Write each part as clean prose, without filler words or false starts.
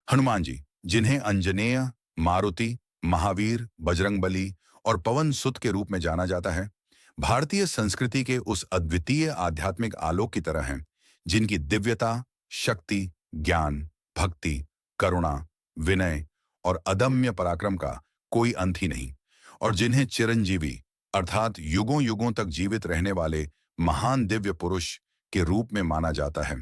हनुमान जी, जिन्हें अंजनेय, मारुति, महावीर, बजरंगबली और पवन सुत के रूप में जाना जाता है, भारतीय संस्कृति के उस अद्वितीय आध्यात्मिक आलोक की तरह हैं, जिनकी दिव्यता, शक्ति, ज्ञान, भक्ति, करुणा, विनय और अदम्य पराक्रम का कोई अंत ही नहीं, और जिन्हें चिरंजीवी अर्थात युगों युगों तक जीवित रहने वाले महान दिव्य पुरुष के रूप में माना जाता है,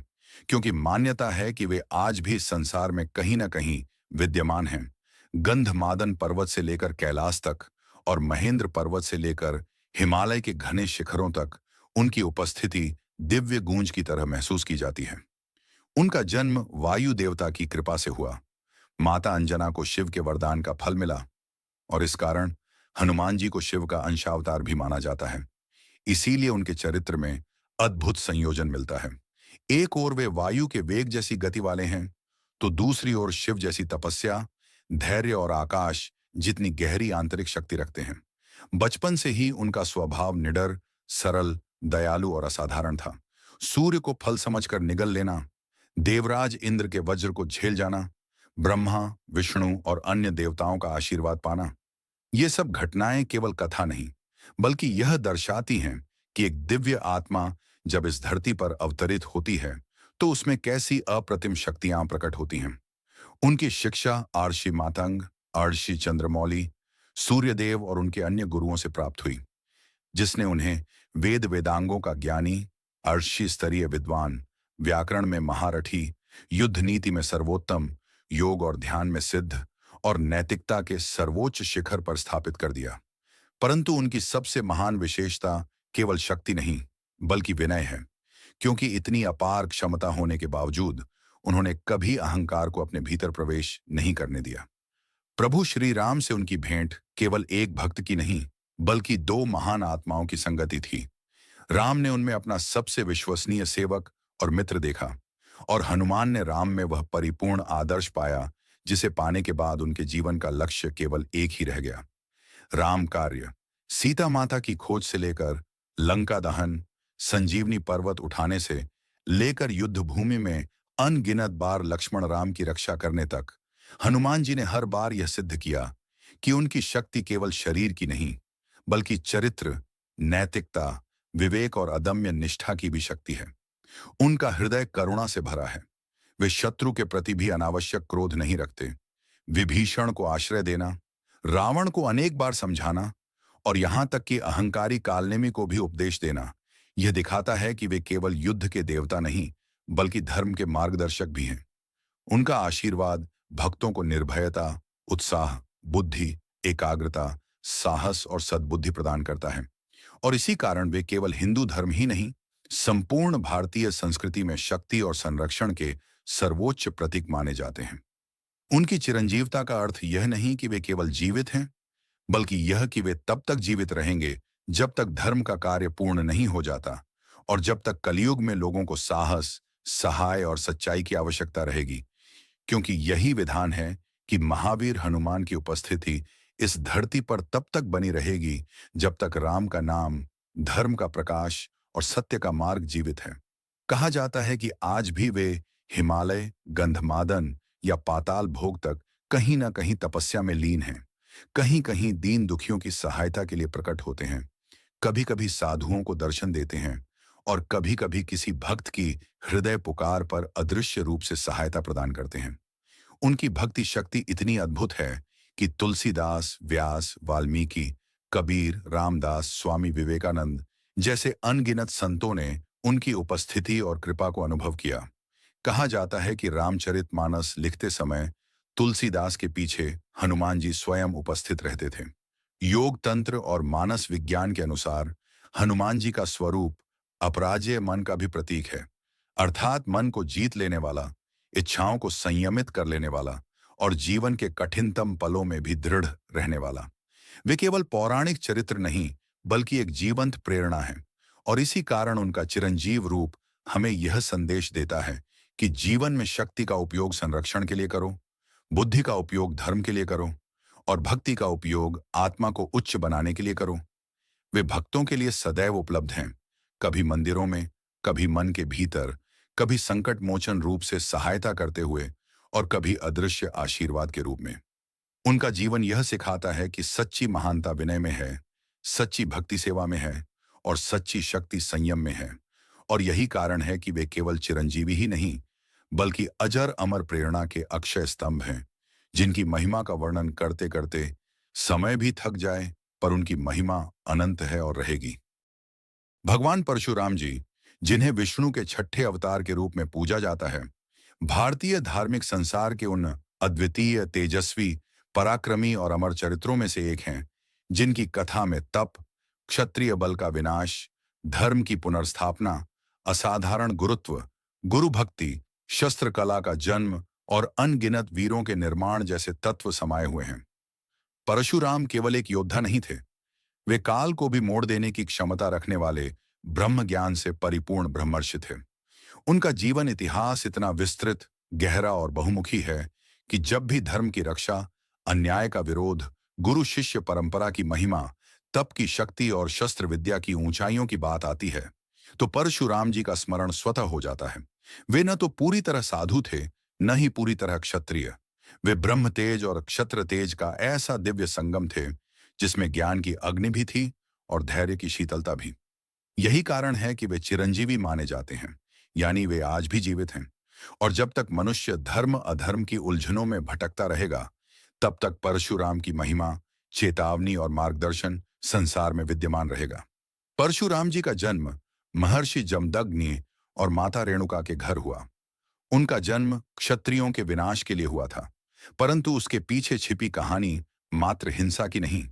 क्योंकि मान्यता है कि वे आज भी इस संसार में कहीं न कहीं विद्यमान हैं। गंधमादन पर्वत से लेकर कैलाश तक और महेंद्र पर्वत से लेकर हिमालय के घने शिखरों तक उनकी उपस्थिति दिव्य गूंज की तरह महसूस की जाती है। उनका जन्म वायु देवता की कृपा से हुआ। माता अंजना को शिव के वरदान का फल मिला और इस कारण हनुमान जी को शिव का अंशावतार भी माना जाता है। इसीलिए उनके चरित्र में अद्भुत संयोजन मिलता है। एक ओर वे वायु के वेग जैसी गति वाले हैं, तो दूसरी ओर शिव जैसी तपस्या, धैर्य और आकाश जितनी गहरी आंतरिक शक्ति रखते हैं। बचपन से ही उनका स्वभाव निडर, सरल, दयालु और असाधारण था। सूर्य को फल समझकर निगल लेना, देवराज इंद्र के वज्र को झेल जाना, ब्रह्मा, विष्णु और अन्य देवताओं का आशीर्वाद पाना, ये सब घटनाएं केवल कथा नहीं, बल्कि यह दर्शाती हैं कि एक दिव्य आत्मा जब इस धरती पर अवतरित होती है, तो उसमें कैसी अप्रतिम शक्तियां प्रकट होती हैं। उनकी शिक्षा आर्षि मातंग, आर्षि चंद्रमौली, सूर्यदेव और उनके अन्य गुरुओं से प्राप्त हुई, जिसने उन्हें वेद वेदांगों का ज्ञानी, अर्षि स्तरीय विद्वान, व्याकरण में महारथी, युद्ध नीति में सर्वोत्तम, योग और ध्यान में सिद्ध और नैतिकता के सर्वोच्च शिखर पर स्थापित कर दिया। परंतु उनकी सबसे महान विशेषता केवल शक्ति नहीं, बल्कि विनय है, क्योंकि इतनी अपार क्षमता होने के बावजूद उन्होंने कभी अहंकार को अपने भीतर प्रवेश नहीं करने दिया। प्रभु श्री राम से उनकी भेंट केवल एक भक्त की नहीं, बल्कि दो महान आत्माओं की संगति थी। राम ने उनमें अपना सबसे विश्वसनीय सेवक और मित्र देखा, और हनुमान ने राम में वह परिपूर्ण आदर्श पाया जिसे पाने के बाद उनके जीवन का लक्ष्य केवल एक ही रह गया। राम कार्य, सीता माता की खोज से लेकर लंका दहन, संजीवनी पर्वत उठाने से लेकर युद्ध भूमि में अनगिनत बार लक्ष्मण राम की रक्षा करने तक, हनुमान जी ने हर बार यह सिद्ध किया कि उनकी शक्ति केवल शरीर की नहीं, बल्कि चरित्र, नैतिकता, विवेक और अदम्य निष्ठा की भी शक्ति है। उनका हृदय करुणा से भरा है। वे शत्रु के प्रति भी अनावश्यक क्रोध नहीं रखते। विभीषण को आश्रय देना, रावण को अनेक बार समझाना और यहां तक कि अहंकारी कालनेमी को भी उपदेश देना, यह दिखाता है कि वे केवल युद्ध के देवता नहीं, बल्कि धर्म के मार्गदर्शक भी हैं। उनका आशीर्वाद भक्तों को निर्भयता, उत्साह, बुद्धि, एकाग्रता, साहस और सद्बुद्धि प्रदान करता है, और इसी कारण वे केवल हिंदू धर्म ही नहीं, संपूर्ण भारतीय संस्कृति में शक्ति और संरक्षण के सर्वोच्च प्रतीक माने जाते हैं। उनकी चिरंजीवता का अर्थ यह नहीं कि वे केवल जीवित हैं, बल्कि यह कि वे तब तक जीवित रहेंगे जब तक धर्म का कार्य पूर्ण नहीं हो जाता, और जब तक कलयुग में लोगों को साहस, सहाय और सच्चाई की आवश्यकता रहेगी, क्योंकि यही विधान है कि महावीर हनुमान की उपस्थिति इस धरती पर तब तक बनी रहेगी जब तक राम का नाम, धर्म का प्रकाश और सत्य का मार्ग जीवित है। कहा जाता है कि आज भी वे हिमालय, गंधमादन या पाताल भोग तक कहीं ना कहीं तपस्या में लीन हैं, कहीं कहीं दीन दुखियों की सहायता के लिए प्रकट होते हैं, कभी कभी साधुओं को दर्शन देते हैं और कभी कभी किसी भक्त की हृदय पुकार पर अदृश्य रूप से सहायता प्रदान करते हैं। उनकी भक्ति शक्ति इतनी अद्भुत है कि तुलसीदास, व्यास, वाल्मीकि, कबीर, रामदास, स्वामी विवेकानंद जैसे अनगिनत संतों ने उनकी उपस्थिति और कृपा को अनुभव किया। कहा जाता है कि रामचरितमानस लिखते समय तुलसीदास के पीछे हनुमान जी स्वयं उपस्थित रहते थे। योग तंत्र और मानस विज्ञान के अनुसार हनुमान जी का स्वरूप अपराजेय मन का भी प्रतीक है, अर्थात मन को जीत लेने वाला, इच्छाओं को संयमित कर लेने वाला और जीवन के कठिनतम पलों में भी दृढ़ रहने वाला। वे केवल पौराणिक चरित्र नहीं, बल्कि एक जीवंत प्रेरणा है, और इसी कारण उनका चिरंजीव रूप हमें यह संदेश देता है कि जीवन में शक्ति का उपयोग संरक्षण के लिए करो, बुद्धि का उपयोग धर्म के लिए करो और भक्ति का उपयोग आत्मा को उच्च बनाने के लिए करो। वे भक्तों के लिए सदैव उपलब्ध हैं, कभी मंदिरों में, कभी मन के भीतर, कभी संकट मोचन रूप से सहायता करते हुए, और कभी अदृश्य आशीर्वाद के रूप में। उनका जीवन यह सिखाता है कि सच्ची महानता विनय में है, सच्ची भक्ति सेवा में है और सच्ची शक्ति संयम में है। और यही कारण है कि वे केवल चिरंजीवी ही नहीं, बल्कि अजर अमर प्रेरणा के अक्षय स्तंभ हैं, जिनकी महिमा का वर्णन करते करते समय भी थक जाए, पर उनकी महिमा अनंत है और रहेगी। भगवान परशुराम जी, जिन्हें विष्णु के छठे अवतार के रूप में पूजा जाता है, भारतीय धार्मिक संसार के उन अद्वितीय, तेजस्वी, पराक्रमी और अमर चरित्रों में से एक हैं, जिनकी कथा में तप, क्षत्रिय बल का विनाश, धर्म की पुनर्स्थापना, असाधारण गुरुत्व, गुरु भक्ति, शस्त्र कला का जन्म और अनगिनत वीरों के निर्माण जैसे तत्व समाये हुए हैं। परशुराम केवल एक योद्धा नहीं थे, वे काल को भी मोड़ देने की क्षमता रखने वाले ब्रह्म ज्ञान से परिपूर्ण ब्रह्मर्षि थे। उनका जीवन इतिहास इतना विस्तृत, गहरा और बहुमुखी है कि जब भी धर्म की रक्षा, अन्याय का विरोध, गुरु शिष्य परंपरा की महिमा, तप की शक्ति और शस्त्र विद्या की ऊंचाइयों की बात आती है, तो परशुराम जी का स्मरण स्वतः हो जाता है। वे न तो पूरी तरह साधु थे, न ही पूरी तरह क्षत्रिय। वे ब्रह्म तेज और क्षत्र तेज का ऐसा दिव्य संगम थे, जिसमें ज्ञान की अग्नि भी थी और धैर्य की शीतलता भी। यही कारण है कि वे चिरंजीवी माने जाते हैं, यानी वे आज भी जीवित हैं। और जब तक मनुष्य धर्म अधर्म की उलझनों में भटकता रहेगा, तब तक परशुराम की महिमा, चेतावनी और मार्गदर्शन संसार में विद्यमान रहेगा। परशुराम जी का जन्म महर्षि जमदग्नि और माता रेणुका के घर हुआ। उनका जन्म क्षत्रियों के विनाश के लिए हुआ था, परंतु उसके पीछे छिपी कहानी मात्र हिंसा की नहीं,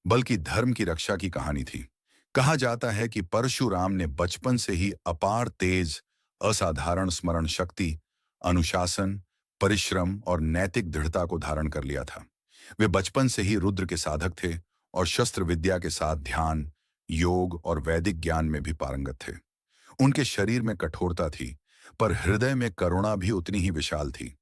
बल्कि धर्म की रक्षा की कहानी थी। कहा जाता है कि परशुराम ने बचपन से ही अपार तेज, असाधारण स्मरण शक्ति, अनुशासन, परिश्रम और नैतिक दृढ़ता को धारण कर लिया था। वे बचपन से ही रुद्र के साधक थे और शस्त्र विद्या के साथ ध्यान, योग और वैदिक ज्ञान में भी पारंगत थे। उनके शरीर में कठोरता थी, पर हृदय में करुणा भी उतनी ही विशाल थी।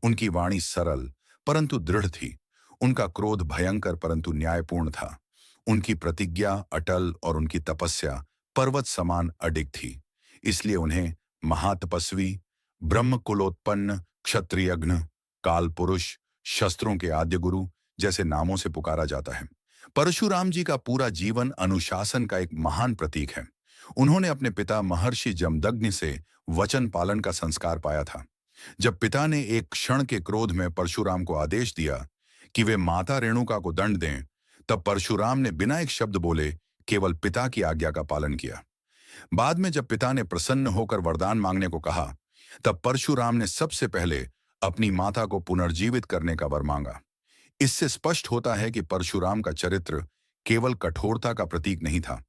उनकी वाणी सरल परंतु दृढ़ थी। उनका क्रोध भयंकर परंतु न्यायपूर्ण था। उनकी प्रतिज्ञा अटल और उनकी तपस्या पर्वत समान अडिग थी। इसलिए उन्हें महातपस्वी, ब्रह्म कुलोत्पन्न, क्षत्रियज्ञ, काल पुरुष, शस्त्रों के आद्य गुरु जैसे नामों से पुकारा जाता है। परशुराम जी का पूरा जीवन अनुशासन का एक महान प्रतीक है। उन्होंने अपने पिता महर्षि जमदग्नि से वचन पालन का संस्कार पाया था। जब पिता ने एक क्षण के क्रोध में परशुराम को आदेश दिया कि वे माता रेणुका को दंड दें, तब परशुराम ने बिना एक शब्द बोले केवल पिता की आज्ञा का पालन किया। बाद में जब पिता ने प्रसन्न होकर वरदान मांगने को कहा, तब परशुराम ने सबसे पहले अपनी माता को पुनर्जीवित करने का वर मांगा। इससे स्पष्ट होता है कि परशुराम का चरित्र केवल कठोरता का प्रतीक नहीं था,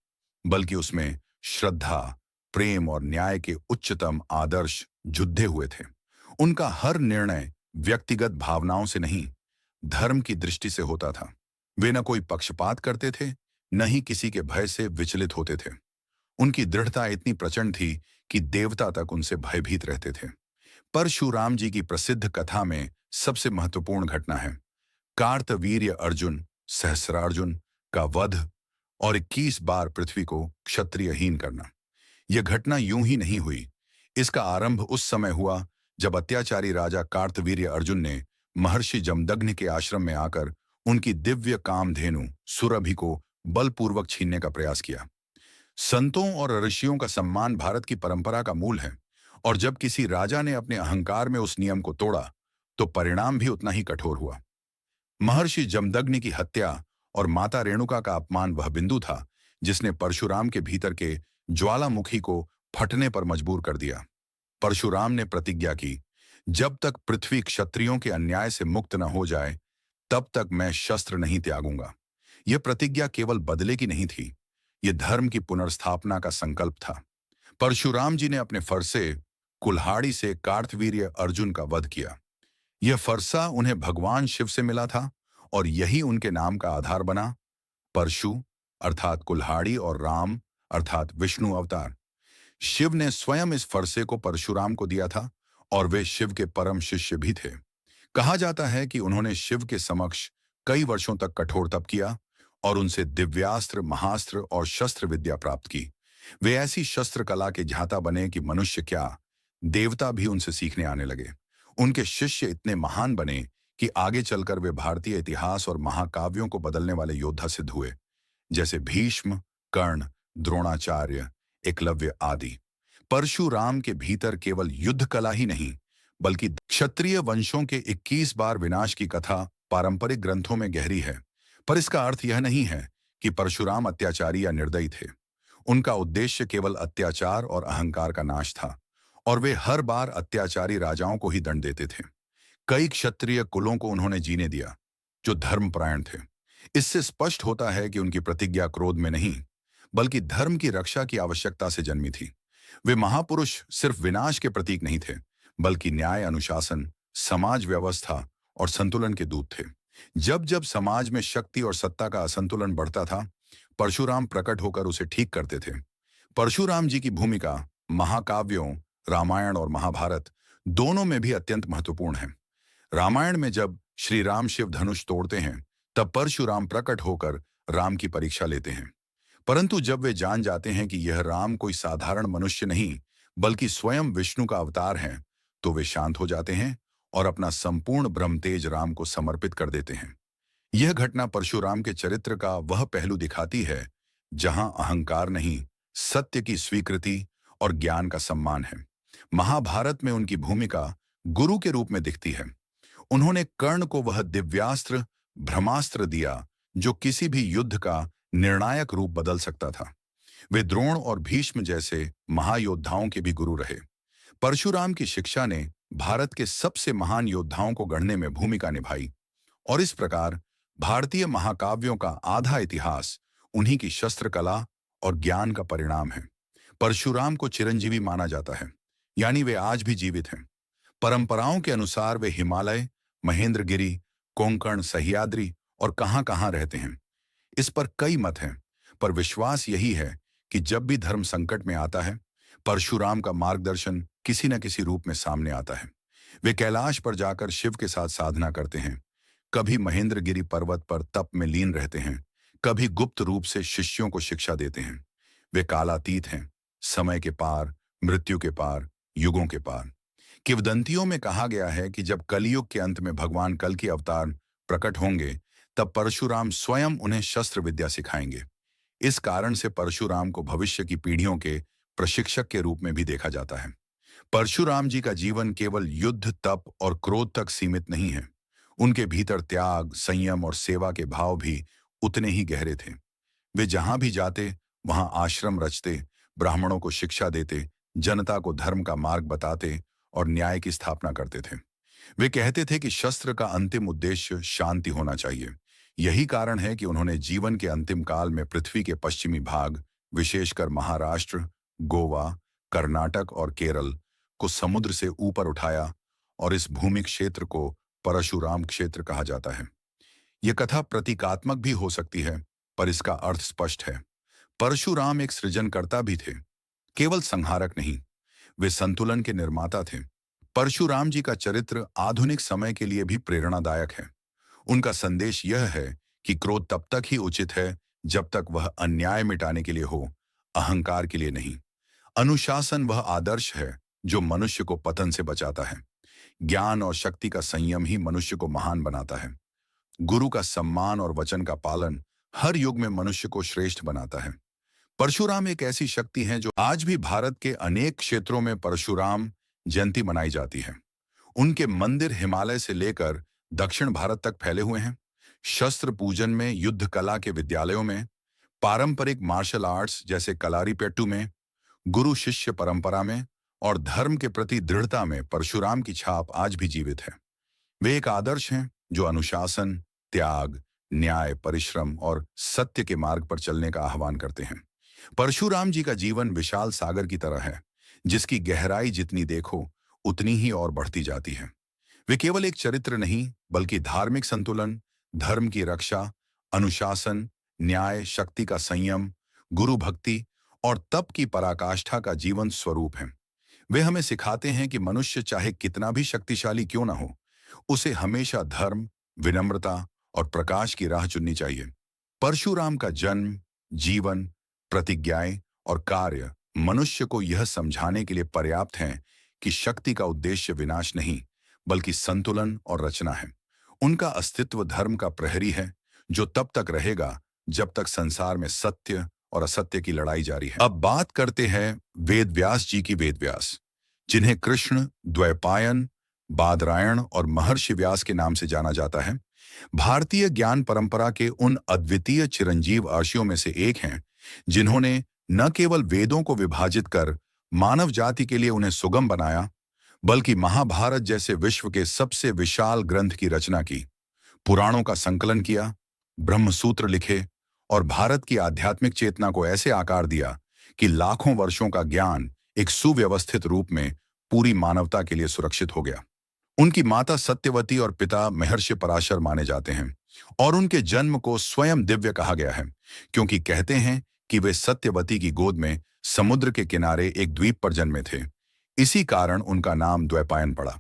बल्कि उसमें श्रद्धा, प्रेम और न्याय के उच्चतम आदर्श जुद्धे हुए थे। उनका हर निर्णय व्यक्तिगत भावनाओं से नहीं, धर्म की दृष्टि से होता था। वे न कोई पक्षपात करते थे, न ही किसी के भय से विचलित होते थे। उनकी दृढ़ता इतनी प्रचंड थी कि देवता तक उनसे भयभीत रहते थे। परशुराम जी की प्रसिद्ध कथा में सबसे महत्वपूर्ण घटना है कार्तवीर्य अर्जुन सहस्रार्जुन का वध और 21 बार पृथ्वी को क्षत्रियहीन करना। यह घटना यूं ही नहीं हुई। इसका आरंभ उस समय हुआ जब अत्याचारी राजा कार्तवीर्य अर्जुन ने महर्षि जमदग्नि के आश्रम में आकर उनकी दिव्य कामधेनु सुरभि को बलपूर्वक छीनने का प्रयास किया। संतों और ऋषियों का सम्मान भारत की परंपरा का मूल है, और जब किसी राजा ने अपने अहंकार में उस नियम को तोड़ा, तो परिणाम भी उतना ही कठोर हुआ। महर्षि जमदग्नि की हत्या और माता रेणुका का अपमान वह बिंदु था जिसने परशुराम के भीतर के ज्वालामुखी को फटने पर मजबूर कर दिया। परशुराम ने प्रतिज्ञा की, जब तक पृथ्वी क्षत्रियों के अन्याय से मुक्त न हो जाए, तब तक मैं शस्त्र नहीं त्यागूंगा। यह प्रतिज्ञा केवल बदले की नहीं थी, यह धर्म की पुनर्स्थापना का संकल्प था। परशुराम जी ने अपने फरसे कुल्हाड़ी से कार्तवीर्य अर्जुन का वध किया। यह फरसा उन्हें भगवान शिव से मिला था और यही उनके नाम का आधार बना। परशु अर्थात कुल्हाड़ी और राम अर्थात विष्णु अवतार। शिव ने स्वयं इस फरसे को परशुराम को दिया था और वे शिव के परम शिष्य भी थे। कहा जाता है कि उन्होंने शिव के समक्ष कई वर्षों तक कठोर तप किया और उनसे दिव्यास्त्र, महास्त्र और शस्त्र विद्या प्राप्त की। वे ऐसी शस्त्र कला के झाता बने कि मनुष्य क्या, देवता भी उनसे सीखने आने लगे। उनके शिष्य इतने महान बने कि आगे चलकर वे भारतीय इतिहास और महाकाव्यों को बदलने वाले योद्धा सिद्ध हुए, जैसे भीष्म, कर्ण, द्रोणाचार्य, एकलव्य आदि। परशुराम के भीतर केवल युद्ध कला ही नहीं, बल्कि क्षत्रिय वंशों के 21 बार विनाश की कथा पारंपरिक ग्रंथों में गहरी है। पर इसका अर्थ यह नहीं है कि परशुराम अत्याचारी या निर्दयी थे। उनका उद्देश्य केवल अत्याचार और अहंकार का नाश था, और वे हर बार अत्याचारी राजाओं को ही दंड देते थे। कई क्षत्रिय कुलों को उन्होंने जीने दिया, जो धर्मपरायण थे। इससे स्पष्ट होता है कि उनकी प्रतिज्ञा क्रोध में नहीं, बल्कि धर्म की रक्षा की आवश्यकता से जन्मी थी। वे महापुरुष सिर्फ विनाश के प्रतीक नहीं थे, बल्कि न्याय, अनुशासन, समाज व्यवस्था और संतुलन के दूत थे। जब जब समाज में शक्ति और सत्ता का असंतुलन बढ़ता था, परशुराम प्रकट होकर उसे ठीक करते थे। परशुराम जी की भूमिका महाकाव्यों, रामायण और महाभारत दोनों में भी अत्यंत महत्वपूर्ण है। रामायण में जब श्री राम शिव धनुष तोड़ते हैं, तब परशुराम प्रकट होकर राम की परीक्षा लेते हैं। परंतु जब वे जान जाते हैं कि यह राम कोई साधारण मनुष्य नहीं, बल्कि स्वयं विष्णु का अवतार है, तो वे शांत हो जाते हैं और अपना संपूर्ण ब्रह्मतेज राम को समर्पित कर देते हैं। यह घटना परशुराम के चरित्र का वह पहलू दिखाती है जहां अहंकार नहीं, सत्य की स्वीकृति और ज्ञान का सम्मान है। महाभारत में उनकी भूमिका गुरु के रूप में दिखती है। उन्होंने कर्ण को वह दिव्यास्त्र, ब्रह्मास्त्र दिया जो किसी भी युद्ध का निर्णायक रूप बदल सकता था। वे द्रोण और भीष्म जैसे महायोद्धाओं के भी गुरु रहे। परशुराम की शिक्षा ने भारत के सबसे महान योद्धाओं को गढ़ने में भूमिका निभाई, और इस प्रकार भारतीय महाकाव्यों का आधा इतिहास उन्हीं की शस्त्र कला और ज्ञान का परिणाम है। परशुराम को चिरंजीवी माना जाता है, यानी वे आज भी जीवित हैं। परंपराओं के अनुसार वे हिमालय, महेंद्रगिरी, कोंकण, सह्याद्री और कहां-कहां रहते हैं। इस पर कई मत हैं, पर विश्वास यही है कि जब भी धर्म संकट में आता है, परशुराम का मार्गदर्शन किसी न किसी रूप में सामने आता है। वे कैलाश पर जाकर शिव के साथ साधना करते हैं, कभी महेंद्रगिरी पर्वत पर तप में लीन रहते हैं, कभी गुप्त रूप से शिष्यों को शिक्षा देते हैं। वे कालातीत हैं, समय के पार, मृत्यु के पार, युगों के पार। किंवदंतियों में कहा गया है कि जब कलयुग के अंत में भगवान कल की अवतार प्रकट होंगे, तब परशुराम स्वयं उन्हें शस्त्र विद्या सिखाएंगे। इस कारण से परशुराम को भविष्य की पीढ़ियों के प्रशिक्षक के रूप में भी देखा जाता है। परशुराम जी का जीवन केवल युद्ध, तप और क्रोध तक सीमित नहीं है। उनके भीतर त्याग, संयम और सेवा के भाव भी उतने ही गहरे थे। वे जहां भी जाते, वहां आश्रम रचते, ब्राह्मणों को शिक्षा देते, जनता को धर्म का मार्ग बताते और न्याय की स्थापना करते थे। वे कहते थे कि शस्त्र का अंतिम उद्देश्य शांति होना चाहिए। यही कारण है कि उन्होंने जीवन के अंतिम काल में पृथ्वी के पश्चिमी भाग, विशेषकर महाराष्ट्र, गोवा, कर्नाटक और केरल को समुद्र से ऊपर उठाया, और इस भूमि क्षेत्र को परशुराम क्षेत्र कहा जाता है। यह कथा प्रतीकात्मक भी हो सकती है, पर इसका अर्थ स्पष्ट है। परशुराम एक सृजनकर्ता भी थे, केवल संहारक नहीं। वे संतुलन के निर्माता थे। परशुराम जी का चरित्र आधुनिक समय के लिए भी प्रेरणादायक है। उनका संदेश यह है कि क्रोध तब तक ही उचित है जब तक वह अन्याय मिटाने के लिए हो, अहंकार के लिए नहीं। अनुशासन वह आदर्श है जो मनुष्य को पतन से बचाता है। ज्ञान और शक्ति का संयम ही मनुष्य को महान बनाता है। गुरु का सम्मान और वचन का पालन हर युग में मनुष्य को श्रेष्ठ बनाता है। परशुराम एक ऐसी शक्ति है जो आज भी भारत के अनेक क्षेत्रों में परशुराम जयंती मनाई जाती है। उनके मंदिर हिमालय से लेकर दक्षिण भारत तक फैले हुए हैं। शस्त्र पूजन में, युद्ध कला के विद्यालयों में, पारंपरिक मार्शल आर्ट्स जैसे कलारीपेट्टू में, गुरु शिष्य परंपरा में और धर्म के प्रति दृढ़ता में परशुराम की छाप आज भी जीवित है। वे एक आदर्श हैं जो अनुशासन, त्याग, न्याय, परिश्रम और सत्य के मार्ग पर चलने का आह्वान करते हैं। परशुराम जी का जीवन विशाल सागर की तरह है, जिसकी गहराई जितनी देखो उतनी ही और बढ़ती जाती है। वे केवल एक चरित्र नहीं, बल्कि धार्मिक संतुलन, धर्म की रक्षा, अनुशासन, न्याय, शक्ति का संयम, गुरु भक्ति और तप की पराकाष्ठा का जीवन स्वरूप हैं। वे हमें सिखाते हैं कि मनुष्य चाहे कितना भी शक्तिशाली क्यों न हो, उसे हमेशा धर्म, विनम्रता और प्रकाश की राह चुननी चाहिए। परशुराम का जन्म, जीवन, प्रतिज्ञाएं और कार्य मनुष्य को यह समझाने के लिए पर्याप्त हैं कि शक्ति का उद्देश्य विनाश नहीं, बल्कि संतुलन और रचना है। उनका अस्तित्व धर्म का प्रहरी है, जो तब तक रहेगा जब तक संसार में सत्य और असत्य की लड़ाई जारी है। अब बात करते हैं वेद व्यास जी की। वेद व्यास, जिन्हें कृष्ण, द्वैपायन, बादरायण और महर्षि व्यास के नाम से जाना जाता है, भारतीय ज्ञान परंपरा के उन अद्वितीय चिरंजीव आर्षियों में से एक हैं, जिन्होंने न केवल वेदों को विभाजित कर मानव जाति के लिए उन्हें सुगम बनाया, बल्कि महाभारत जैसे विश्व के सबसे विशाल ग्रंथ की रचना की, पुराणों का संकलन किया, ब्रह्मसूत्र लिखे और भारत की आध्यात्मिक चेतना को ऐसे आकार दिया कि लाखों वर्षों का ज्ञान एक सुव्यवस्थित रूप में पूरी मानवता के लिए सुरक्षित हो गया। उनकी माता सत्यवती और पिता महर्षि पराशर माने जाते हैं, और उनके जन्म को स्वयं दिव्य कहा गया है, क्योंकि कहते हैं कि वे सत्यवती की गोद में समुद्र के किनारे एक द्वीप पर जन्मे थे। इसी कारण उनका नाम द्वैपायन पड़ा।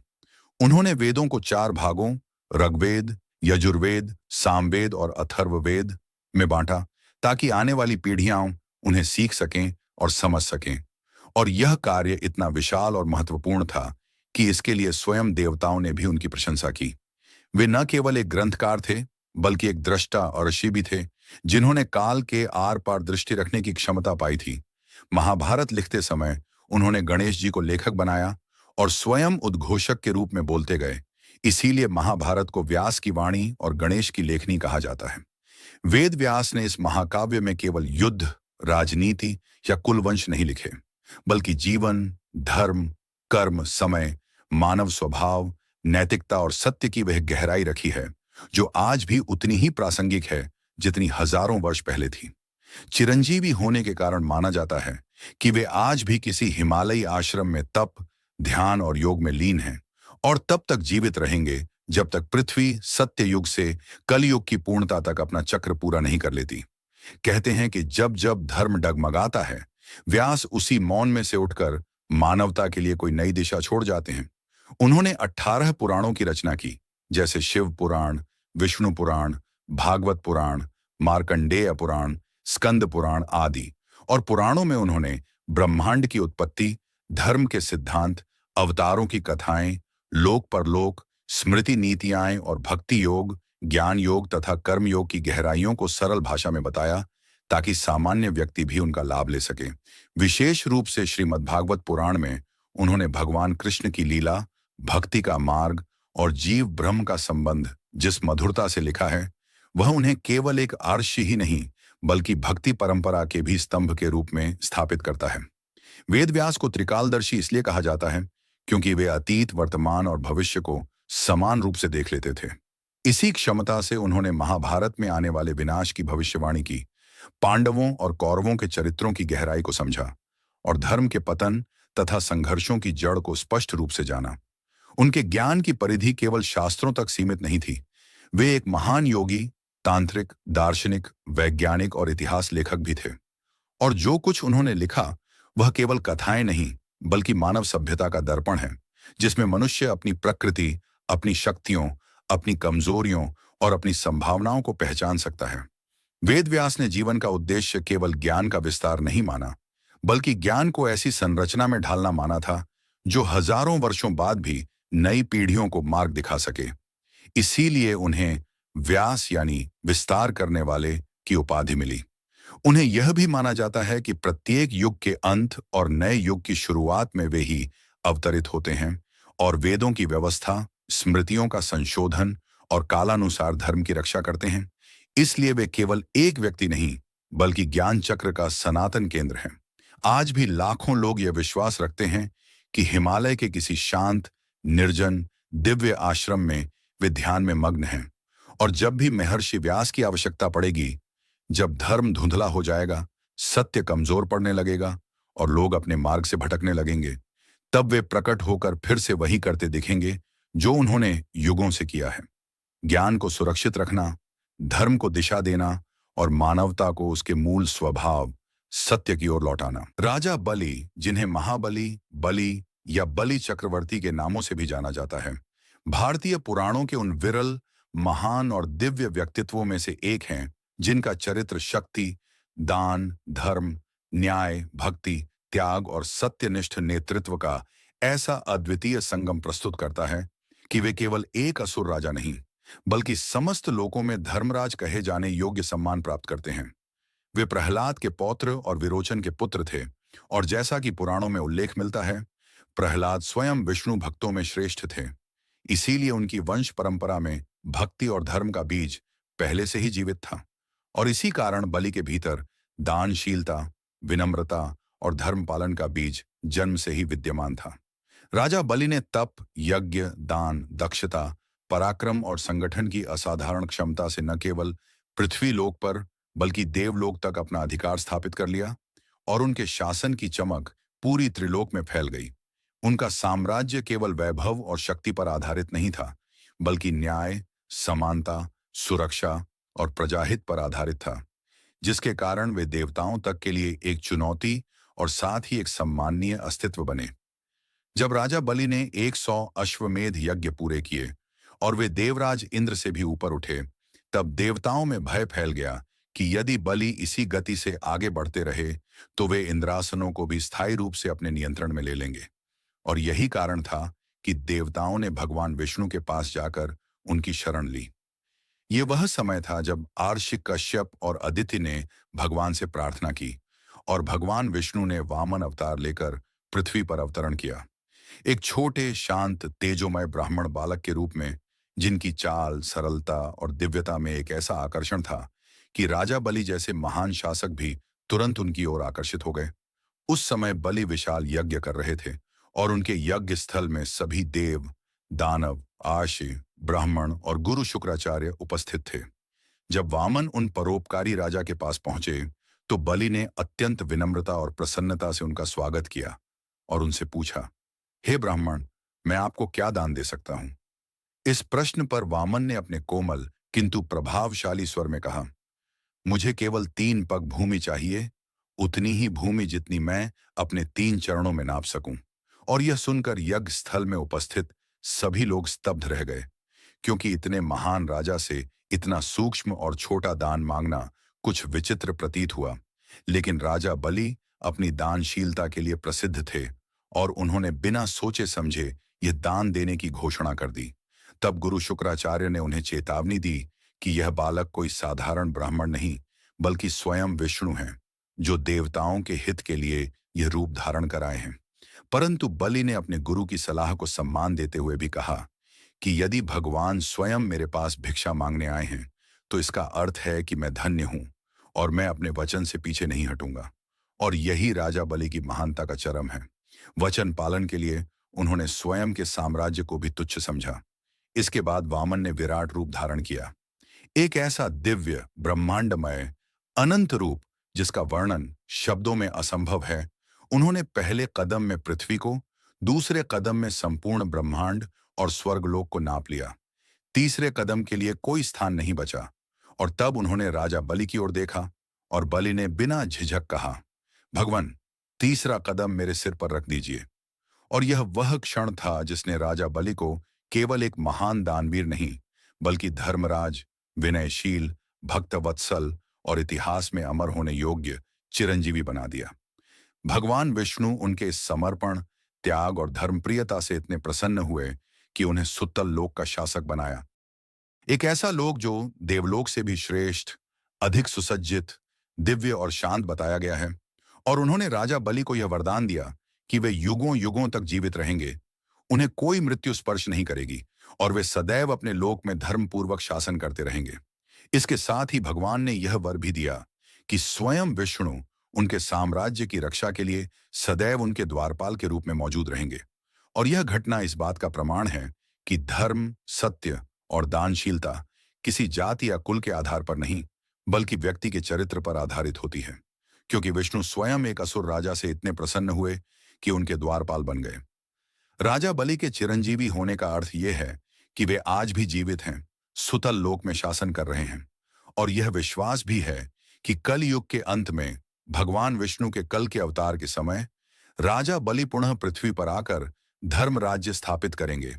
उन्होंने वेदों को 4 भागों, ऋग्वेद, यजुर्वेद, सामवेद और अथर्ववेद में बांटा, ताकि आने वाली पीढ़ियां उन्हें सीख सकें और समझ सकें। और यह कार्य इतना विशाल और महत्वपूर्ण था कि इसके लिए स्वयं देवताओं ने भी उनकी प्रशंसा की। वे न केवल एक ग्रंथकार थे, बल्कि एक दृष्टा और ऋषि भी थे, जिन्होंने काल के आर पार दृष्टि रखने की क्षमता पाई थी। महाभारत लिखते समय उन्होंने गणेश जी को लेखक बनाया और स्वयं उद्घोषक के रूप में बोलते गए। इसीलिए महाभारत को व्यास की वाणी और गणेश की लेखनी कहा जाता है। वेद व्यास ने इस महाकाव्य में केवल युद्ध, राजनीति या कुलवंश नहीं लिखे, बल्कि जीवन, धर्म, कर्म, समय, मानव स्वभाव, नैतिकता और सत्य की वह गहराई रखी है, जो आज भी उतनी ही प्रासंगिक है जितनी हजारों वर्ष पहले थी। चिरंजीवी होने के कारण माना जाता है कि वे आज भी किसी हिमालयी आश्रम में तप, ध्यान और योग में लीन हैं, और तब तक जीवित रहेंगे जब तक पृथ्वी सत्य युग से कलयुग की पूर्णता तक अपना चक्र पूरा नहीं कर लेती। कहते हैं कि जब जब धर्म डगमगाता है, व्यास उसी मौन में से उठकर मानवता के लिए कोई नई दिशा छोड़ जाते हैं। उन्होंने 18 पुराणों की रचना की, जैसे शिव पुराण, विष्णु पुराण, भागवत पुराण, मार्कंडेय पुराण, स्कंद पुराण आदि। और पुराणों में उन्होंने ब्रह्मांड की उत्पत्ति, धर्म के सिद्धांत, अवतारों की कथाएं, लोक परलोक, स्मृति नीतियाएं और भक्ति योग, ज्ञान योग तथा कर्म योग की गहराइयों को सरल भाषा में बताया, ताकि सामान्य व्यक्ति भी उनका लाभ ले सके। विशेष रूप से श्रीमद्भागवत पुराण में उन्होंने भगवान कृष्ण की लीला, भक्ति का मार्ग और जीव ब्रह्म का संबंध जिस मधुरता से लिखा है, वह उन्हें केवल एक आर्षि ही नहीं, बल्कि भक्ति परंपरा के भी स्तंभ के रूप में स्थापित करता है। वेद व्यास को त्रिकालदर्शी इसलिए कहा जाता है क्योंकि वे अतीत, वर्तमान और भविष्य को समान रूप से देख लेते थे। इसी क्षमता से उन्होंने महाभारत में आने वाले विनाश की भविष्यवाणी की, पांडवों और कौरवों के चरित्रों की गहराई को समझा और धर्म के पतन तथा संघर्षों की जड़ को स्पष्ट रूप से जाना। उनके ज्ञान की परिधि केवल शास्त्रों तक सीमित नहीं थी। वे एक महान योगी, तांत्रिक, दार्शनिक, वैज्ञानिक और इतिहास लेखक भी थे। और जो कुछ उन्होंने लिखा वह केवल कथाएं नहीं, बल्कि मानव सभ्यता का दर्पण है, जिसमें मनुष्य अपनी प्रकृति, अपनी शक्तियों, अपनी कमजोरियों और अपनी संभावनाओं को पहचान सकता है। वेद व्यास ने जीवन का उद्देश्य केवल ज्ञान का विस्तार नहीं माना, बल्कि ज्ञान को ऐसी संरचना में ढालना माना था जो हजारों वर्षों बाद भी नई पीढ़ियों को मार्ग दिखा सके। इसीलिए उन्हें व्यास यानी विस्तार करने वाले की उपाधि मिली। उन्हें यह भी माना जाता है कि प्रत्येक युग के अंत और नए युग की शुरुआत में वे ही अवतरित होते हैं और वेदों की व्यवस्था, स्मृतियों का संशोधन और कालानुसार धर्म की रक्षा करते हैं। इसलिए वे केवल एक व्यक्ति नहीं, बल्कि ज्ञान चक्र का सनातन केंद्र हैं। आज भी लाखों लोग यह विश्वास रखते हैं कि हिमालय के किसी शांत, निर्जन, दिव्य आश्रम में वे ध्यान में मग्न हैं, और जब भी महर्षि व्यास की आवश्यकता पड़ेगी, जब धर्म धुंधला हो जाएगा, सत्य कमजोर पड़ने लगेगा और लोग अपने मार्ग से भटकने लगेंगे, तब वे प्रकट होकर फिर से वही करते दिखेंगे जो उन्होंने युगों से किया है। ज्ञान को सुरक्षित रखना, धर्म को दिशा देना और मानवता को उसके मूल स्वभाव, सत्य की ओर लौटाना। राजा बलि, जिन्हें महाबली, बलि या बलि चक्रवर्ती के नामों से भी जाना जाता है, भारतीय पुराणों के उन विरल, महान और दिव्य व्यक्तित्वों में से एक हैं, जिनका चरित्र शक्ति, दान, धर्म, न्याय, भक्ति, त्याग और सत्यनिष्ठ नेतृत्व का ऐसा अद्वितीय संगम प्रस्तुत करता है कि वे केवल एक असुर राजा नहीं, बल्कि समस्त लोकों में धर्मराज कहे जाने योग्य सम्मान प्राप्त करते हैं। वे प्रहलाद के पौत्र और विरोचन के पुत्र थे, और जैसा कि पुराणों में उल्लेख मिलता है, प्रहलाद स्वयं विष्णु भक्तों में श्रेष्ठ थे। इसीलिए उनकी वंश परंपरा में भक्ति और धर्म का बीज पहले से ही जीवित था। और इसी कारण बलि के भीतर दानशीलता, विनम्रता और धर्म पालन का बीज जन्म से ही विद्यमान था। राजा बलि ने तप, यज्ञ, दान, दक्षता, पराक्रम और संगठन की असाधारण क्षमता से न केवल पृथ्वी लोक पर बल्कि देवलोक तक अपना अधिकार स्थापित कर लिया, और उनके शासन की चमक पूरी त्रिलोक में फैल गई। उनका साम्राज्य केवल वैभव और शक्ति पर आधारित नहीं था, बल्कि न्याय, समानता, सुरक्षा और प्रजाहित पर आधारित था, जिसके कारण वे देवताओं तक के लिए एक चुनौती और साथ ही एक सम्माननीय अस्तित्व बने। जब राजा बलि ने 100 अश्वमेध यज्ञ पूरे किए और वे देवराज इंद्र से भी ऊपर उठे, तब देवताओं में भय फैल गया कि यदि बलि इसी गति से आगे बढ़ते रहे तो वे इंद्रासनों को भी स्थायी रूप से अपने नियंत्रण में ले लेंगे। और यही कारण था कि देवताओं ने भगवान विष्णु के पास जाकर उनकी शरण ली। ये वह समय था जब आर्षि, कश्यप और अदिति ने भगवान से प्रार्थना की, और भगवान विष्णु ने वामन अवतार लेकर पृथ्वी पर अवतरण किया, एक छोटे, शांत, तेजोमय ब्राह्मण बालक के रूप में, जिनकी चाल, सरलता और दिव्यता में एक ऐसा आकर्षण था कि राजा बलि जैसे महान शासक भी तुरंत उनकी ओर आकर्षित हो गए। उस समय बलि विशाल यज्ञ कर रहे थे, और उनके यज्ञ स्थल में सभी देव, दानव, आशी, ब्राह्मण और गुरु शुक्राचार्य उपस्थित थे। जब वामन उन परोपकारी राजा के पास पहुंचे, तो बलि ने अत्यंत विनम्रता और प्रसन्नता से उनका स्वागत किया और उनसे पूछा, हे ब्राह्मण, मैं आपको क्या दान दे सकता हूं? इस प्रश्न पर वामन ने अपने कोमल किंतु प्रभावशाली स्वर में कहा, मुझे केवल 3 पग भूमि चाहिए, उतनी ही भूमि जितनी मैं अपने 3 चरणों में नाप सकूं। और यह सुनकर यज्ञ स्थल में उपस्थित सभी लोग स्तब्ध रह गए, क्योंकि इतने महान राजा से इतना सूक्ष्म और छोटा दान मांगना कुछ विचित्र प्रतीत हुआ। लेकिन राजा बलि अपनी दानशीलता के लिए प्रसिद्ध थे, और उन्होंने बिना सोचे समझे यह दान देने की घोषणा कर दी। तब गुरु शुक्राचार्य ने उन्हें चेतावनी दी कि यह बालक कोई साधारण ब्राह्मण नहीं, बल्कि स्वयं विष्णु हैं, जो देवताओं के हित के लिए यह रूप धारण कर आए हैं। परंतु बलि ने अपने गुरु की सलाह को सम्मान देते हुए भी कहा कि यदि भगवान स्वयं मेरे पास भिक्षा मांगने आए हैं, तो इसका अर्थ है कि मैं धन्य हूं, और मैं अपने वचन से पीछे नहीं हटूंगा। और यही राजा बलि की महानता का चरम है। वचन पालन के लिए उन्होंने स्वयं के साम्राज्य को भी तुच्छ समझा। इसके बाद वामन ने विराट रूप धारण किया, एक ऐसा दिव्य, ब्रह्मांडमय, अनंत रूप जिसका वर्णन शब्दों में असंभव है। उन्होंने पहले कदम में पृथ्वी को, दूसरे कदम में संपूर्ण ब्रह्मांड और स्वर्गलोक को नाप लिया। तीसरे कदम के लिए कोई स्थान नहीं बचा, और तब उन्होंने राजा बलि की ओर देखा, और बलि ने बिना झिझक कहा, भगवान, तीसरा कदम मेरे सिर पर रख दीजिए। और यह वह क्षण था जिसने राजा बलि को केवल एक महान दानवीर नहीं, बल्कि धर्मराज, विनयशील, भक्तवत्सल और इतिहास में अमर होने योग्य चिरंजीवी बना दिया। भगवान विष्णु उनके इस समर्पण, त्याग और धर्मप्रियता से इतने प्रसन्न हुए कि उन्हें सुतल लोक का शासक बनाया, एक ऐसा लोक जो देवलोक से भी श्रेष्ठ, अधिक सुसज्जित, दिव्य और शांत बताया गया है। और उन्होंने राजा बलि को यह वरदान दिया कि वे युगों युगों तक जीवित रहेंगे, उन्हें कोई मृत्यु स्पर्श नहीं करेगी, और वे सदैव अपने लोक में धर्मपूर्वक शासन करते रहेंगे। इसके साथ ही भगवान ने यह वर भी दिया कि स्वयं विष्णु उनके साम्राज्य की रक्षा के लिए सदैव उनके द्वारपाल के रूप में मौजूद रहेंगे। और यह घटना इस बात का प्रमाण है कि धर्म, सत्य और दानशीलता किसी जाति या कुल के आधार पर नहीं, बल्कि व्यक्ति के चरित्र पर आधारित होती है। क्योंकि विष्णु स्वयं एक असुर राजा से इतने प्रसन्न हुए कि उनके द्वारपाल बन गए। राजा बलि के चिरंजीवी होने का अर्थ यह है कि वे आज भी जीवित हैं, सुतल लोक में शासन कर रहे हैं, और यह विश्वास भी है कि कल युग के अंत में भगवान विष्णु के कल के अवतार के समय राजा बलि पुनः पृथ्वी पर आकर धर्म राज्य स्थापित करेंगे।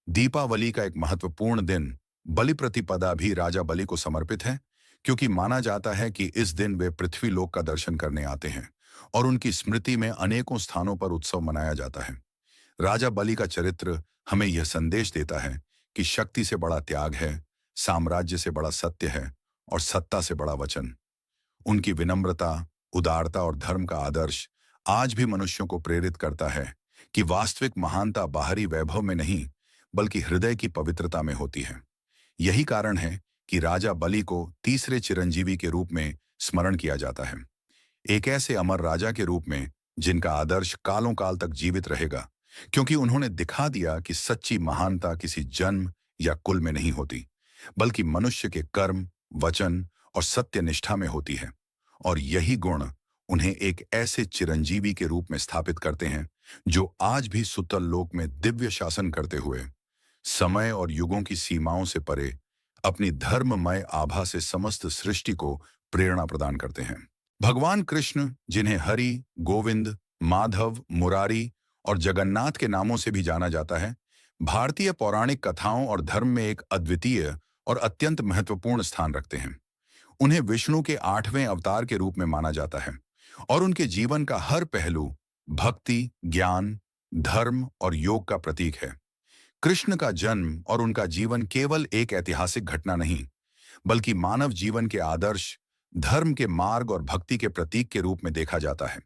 दीपावली का एक महत्वपूर्ण दिन बलि प्रतिपदा भी राजा बलि को समर्पित है, क्योंकि माना जाता है कि इस दिन वे पृथ्वी लोक का दर्शन करने आते हैं, और उनकी स्मृति में अनेकों स्थानों पर उत्सव मनाया जाता है। राजा बलि का चरित्र हमें यह संदेश देता है कि शक्ति से बड़ा त्याग है, साम्राज्य से बड़ा सत्य है और सत्ता से बड़ा वचन। उनकी विनम्रता, उदारता और धर्म का आदर्श आज भी मनुष्यों को प्रेरित करता है कि वास्तविक महानता बाहरी वैभव में नहीं, बल्कि हृदय की पवित्रता में होती है। यही कारण है कि राजा बलि को तीसरे चिरंजीवी के रूप में स्मरण किया जाता है, एक ऐसे अमर राजा के रूप में जिनका आदर्श कालों काल तक जीवित रहेगा, क्योंकि उन्होंने दिखा दिया कि सच्ची महानता किसी जन्म या कुल में नहीं होती, बल्कि मनुष्य के कर्म, वचन और सत्य निष्ठा में होती है। और यही गुण उन्हें एक ऐसे चिरंजीवी के रूप में स्थापित करते हैं जो आज भी सुतल लोक में दिव्य शासन करते हुए समय और युगों की सीमाओं से परे अपनी धर्ममय आभा से समस्त सृष्टि को प्रेरणा प्रदान करते हैं। भगवान कृष्ण, जिन्हें हरि, गोविंद, माधव, मुरारी और जगन्नाथ के नामों से भी जाना जाता है, भारतीय पौराणिक कथाओं और धर्म में एक अद्वितीय और अत्यंत महत्वपूर्ण स्थान रखते हैं। उन्हें विष्णु के 8वें अवतार के रूप में माना जाता है और उनके जीवन का हर पहलू भक्ति, ज्ञान, धर्म और योग का प्रतीक है। कृष्ण का जन्म और उनका जीवन केवल एक ऐतिहासिक घटना नहीं, बल्कि मानव जीवन के आदर्श, धर्म के मार्ग और भक्ति के प्रतीक के रूप में देखा जाता है।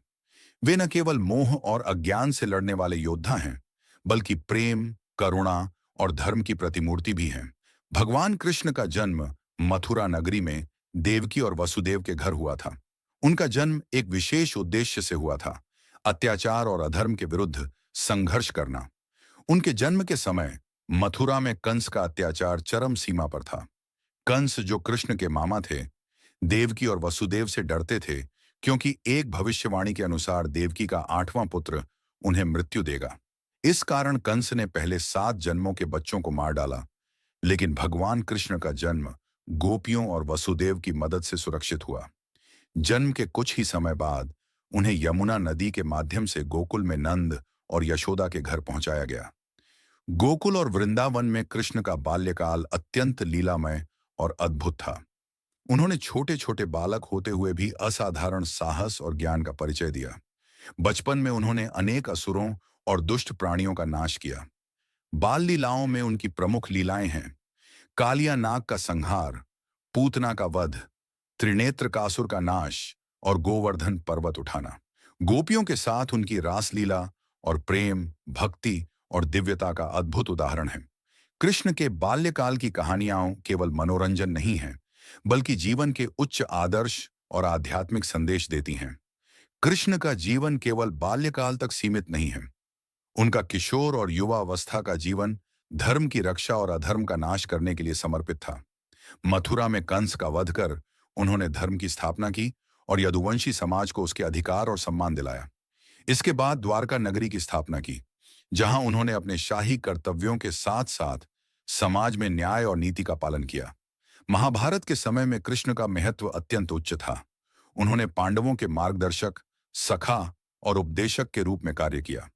वे न केवल मोह और अज्ञान से लड़ने वाले योद्धा हैं, बल्कि प्रेम, करुणा और धर्म की प्रतिमूर्ति भी हैं। भगवान कृष्ण का जन्म मथुरा नगरी में देवकी और वसुदेव के घर हुआ था। उनका जन्म एक विशेष उद्देश्य से हुआ था, अत्याचार और अधर्म के विरुद्ध संघर्ष करना। उनके जन्म के समय मथुरा में कंस का अत्याचार चरम सीमा पर था। कंस, जो कृष्ण के मामा थे, देवकी और वसुदेव से डरते थे, क्योंकि एक भविष्यवाणी के अनुसार देवकी का 8वां पुत्र उन्हें मृत्यु देगा। इस कारण कंस ने पहले 7 जन्मों के बच्चों को मार डाला, लेकिन भगवान कृष्ण का जन्म गोपियों और वसुदेव की मदद से सुरक्षित हुआ। जन्म के कुछ ही समय बाद उन्हें यमुना नदी के माध्यम से गोकुल में नंद और यशोदा के घर पहुंचाया गया। गोकुल और वृंदावन में कृष्ण का बाल्यकाल अत्यंत लीलामय और अद्भुत था। उन्होंने छोटे छोटे बालक होते हुए भी असाधारण साहस और ज्ञान का परिचय दिया। बचपन में उन्होंने अनेक असुरों और दुष्ट प्राणियों का नाश किया। बाल लीलाओं में उनकी प्रमुख लीलाएं हैं कालिया नाग का संहार, पूतना का वध, त्रिनेत्र कासुर का नाश और गोवर्धन पर्वत उठाना। गोपियों के साथ उनकी रासलीला और प्रेम, भक्ति और दिव्यता का अद्भुत उदाहरण है। कृष्ण के बाल्यकाल की कहानियां केवल मनोरंजन नहीं हैं, बल्कि जीवन के उच्च आदर्श और आध्यात्मिक संदेश देती हैं। कृष्ण का जीवन केवल बाल्यकाल तक सीमित नहीं है। उनका किशोर और युवा अवस्था का जीवन धर्म की रक्षा और अधर्म का नाश करने के लिए समर्पित था। मथुरा में कंस का वध कर उन्होंने धर्म की स्थापना की और यदुवंशी समाज को उसके अधिकार और सम्मान दिलाया। इसके बाद द्वारका नगरी की स्थापना की, जहां उन्होंने अपने शाही कर्तव्यों के साथ साथ समाज में न्याय और नीति का पालन किया। महाभारत के समय में कृष्ण का महत्व अत्यंत उच्च था। उन्होंने पांडवों के मार्गदर्शक, सखा और उपदेशक के रूप में कार्य किया।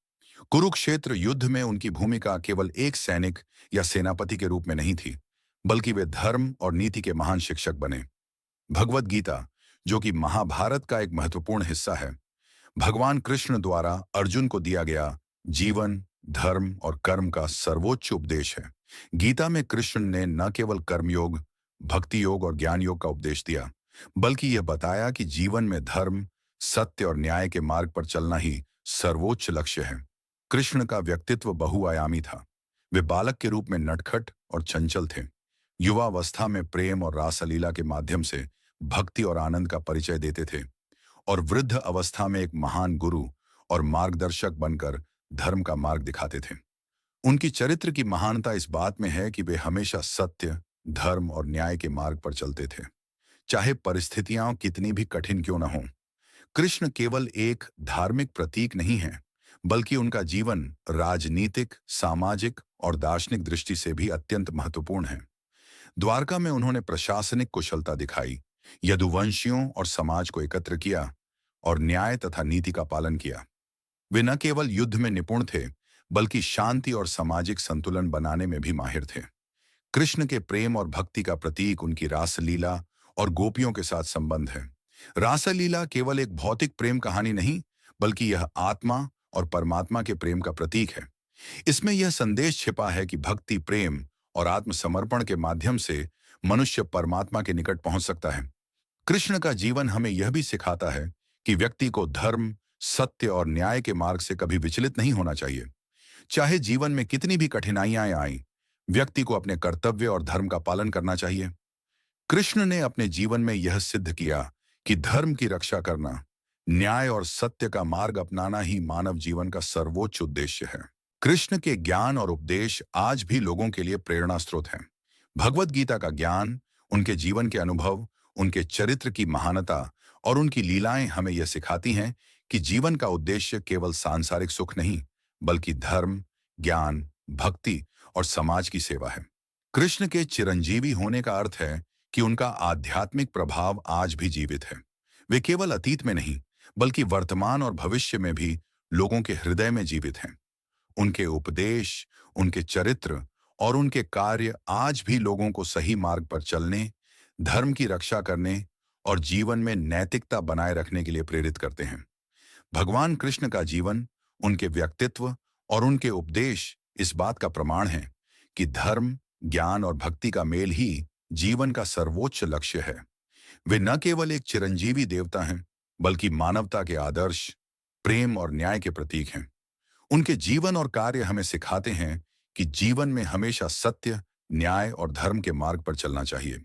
कुरुक्षेत्र युद्ध में उनकी भूमिका केवल एक सैनिक या सेनापति के रूप में नहीं थी, बल्कि वे धर्म और नीति के महान शिक्षक बने। भगवद गीता, जो कि महाभारत का एक महत्वपूर्ण हिस्सा है, भगवान कृष्ण द्वारा अर्जुन को दिया गया जीवन, धर्म और कर्म का सर्वोच्च उपदेश है। गीता में कृष्ण ने न केवल कर्मयोग, भक्ति योग और ज्ञान योग का उपदेश दिया, बल्कि यह बताया कि जीवन में धर्म, सत्य और न्याय के मार्ग पर चलना ही सर्वोच्च लक्ष्य है। कृष्ण का व्यक्तित्व बहुआयामी था। वे बालक के रूप में नटखट और चंचल थे। युवावस्था में प्रेम और रासलीला के माध्यम से भक्ति और आनंद का परिचय देते थे, और वृद्ध अवस्था में एक महान गुरु और मार्गदर्शक बनकर धर्म का मार्ग दिखाते थे। उनकी चरित्र की महानता इस बात में है कि वे हमेशा सत्य, धर्म और न्याय के मार्ग पर चलते थे, चाहे परिस्थितियां कितनी भी कठिन क्यों न हों। कृष्ण केवल एक धार्मिक प्रतीक नहीं है, बल्कि उनका जीवन राजनीतिक, सामाजिक और दार्शनिक दृष्टि से भी अत्यंत महत्वपूर्ण है। द्वारका में उन्होंने प्रशासनिक कुशलता दिखाई, यदुवंशियों और समाज को एकत्र किया और न्याय तथा नीति का पालन किया। वे न केवल युद्ध में निपुण थे, बल्कि शांति और सामाजिक संतुलन बनाने में भी माहिर थे। कृष्ण के प्रेम और भक्ति का प्रतीक उनकी रासलीला और गोपियों के साथ संबंध है। रासलीला केवल एक भौतिक प्रेम कहानी नहीं, बल्कि यह आत्मा और परमात्मा के प्रेम का प्रतीक है। इसमें यह संदेश छिपा है कि भक्ति, प्रेम और आत्मसमर्पण के माध्यम से मनुष्य परमात्मा के निकट पहुंच सकता है। कृष्ण का जीवन हमें यह भी सिखाता है कि व्यक्ति को धर्म, सत्य और न्याय के मार्ग से कभी विचलित नहीं होना चाहिए। चाहे जीवन में कितनी भी कठिनाइयां आएं, व्यक्ति को अपने कर्तव्य और धर्म का पालन करना चाहिए। कृष्ण ने अपने जीवन में यह सिद्ध किया कि धर्म की रक्षा करना, न्याय और सत्य का मार्ग अपनाना ही मानव जीवन का सर्वोच्च उद्देश्य है। कृष्ण के ज्ञान और उपदेश आज भी लोगों के लिए प्रेरणा स्रोत हैं। भगवत गीता का ज्ञान, उनके जीवन के अनुभव, उनके चरित्र की महानता और उनकी लीलाएं हमें यह सिखाती हैं कि जीवन का उद्देश्य केवल सांसारिक सुख नहीं, बल्कि धर्म, ज्ञान, भक्ति और समाज की सेवा है। कृष्ण के चिरंजीवी होने का अर्थ है कि उनका आध्यात्मिक प्रभाव आज भी जीवित है। वे केवल अतीत में नहीं, बल्कि वर्तमान और भविष्य में भी लोगों के हृदय में जीवित हैं। उनके उपदेश, उनके चरित्र और उनके कार्य आज भी लोगों को सही मार्ग पर चलने, धर्म की रक्षा करने और जीवन में नैतिकता बनाए रखने के लिए प्रेरित करते हैं। भगवान कृष्ण का जीवन, उनके व्यक्तित्व और उनके उपदेश इस बात का प्रमाण है कि धर्म, ज्ञान और भक्ति का मेल ही जीवन का सर्वोच्च लक्ष्य है। वे न केवल एक चिरंजीवी देवता हैं, बल्कि मानवता के आदर्श, प्रेम और न्याय के प्रतीक हैं। उनके जीवन और कार्य हमें सिखाते हैं कि जीवन में हमेशा सत्य, न्याय और धर्म के मार्ग पर चलना चाहिए।